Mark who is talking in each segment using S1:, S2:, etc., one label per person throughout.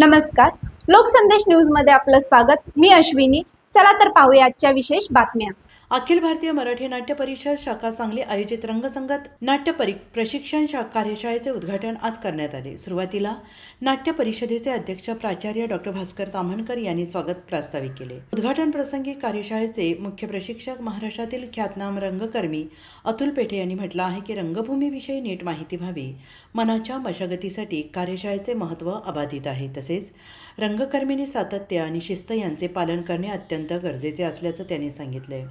S1: नमस्कार, लोकसंदेश न्यूज मध्ये आपलं स्वागत। मी अश्विनी। चला तर पाहूया आजच्या विशेष बातम्या।
S2: अखिल भारतीय मराठी नाट्य परिषद शाखा सांगली आयोजित रंगसंगत नाट्य प्रशिक्षण कार्यशाळेचे उद्घाटन आज करण्यात आले। सुरुवातीला नाट्य परिषदेचे अध्यक्ष प्राचार्य डॉ. भास्कर ताम्हणकर यांनी स्वागत प्रास्ताविक केले। उद्घाटन प्रसंगी कार्यशाळेचे मुख्य प्रशिक्षक महाराष्ट्रातील ख्यातनाम रंगकर्मी अतुल पेठे यांनी म्हटलं आहे की रंगभूमीविषयी नीट माहिती व्हावी, मनाच्या मशागतीसाठी कार्यशाळेचे महत्त्व अबाधित आहे। तसेच रंगकर्मींनी सातत्य आणि शिस्त यांचे पालन करणे अत्यंत गरजेचे असल्याचं त्यांनी सांगितले।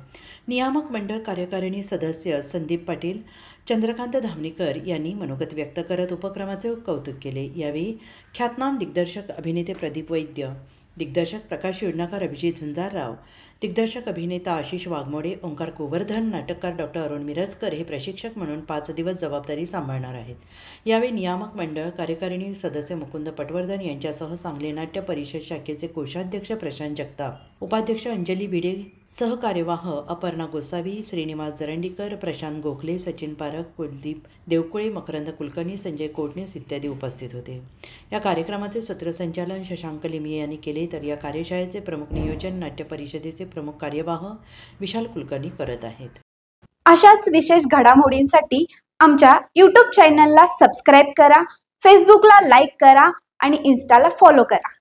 S2: नियामक मंडळ कार्यकारिणी सदस्य संदीप पाटील, चंद्रकांत धामणीकर यांनी मनोगत व्यक्त करत उपक्रमाचे कौतुक केले। यावेळी ख्यातनाम दिग्दर्शक अभिनेते प्रदीप वैद्य, दिग्दर्शक प्रकाश योजनाकार अभिजित झुंजारराव, दिग्दर्शक अभिनेता आशिष वाघमोडे, ओंकार गोवर्धन, नाटककार डॉ. अरुण मिरजकर हे प्रशिक्षक म्हणून 5 दिवस जबाबदारी सांभाळणार आहेत। यावेळी नियामक मंडळ कार्यकारिणी सदस्य मुकुंद पटवर्धन यांच्यासह सांगली नाट्य परिषद शाखेचे कोषाध्यक्ष प्रशांत जगताप, उपाध्यक्ष अंजली भिडे, सहकार्यवाह अपर्णा गोसावी, श्रीनिवास जरंडीकर, प्रशांत गोखले, सचिन पारख, कुलदीप देवकुळे, मकरंद कुलकर्णी, संजय कोटणीस इत्यादी उपस्थित होते। या कार्यक्रमाचे सूत्रसंचालन शशांक लिमये यांनी केले, तर या कार्यशाळेचे प्रमुख नियोजन नाट्य परिषदेचे प्रमुख कार्यवाह विशाल कुलकर्णी करत आहेत।
S1: अशाच विशेष घडामोडींसाठी आमच्या YouTube चॅनलला सबस्क्राइब करा, फेसबुकला लाईक करा आणि इन्स्टाला फॉलो करा।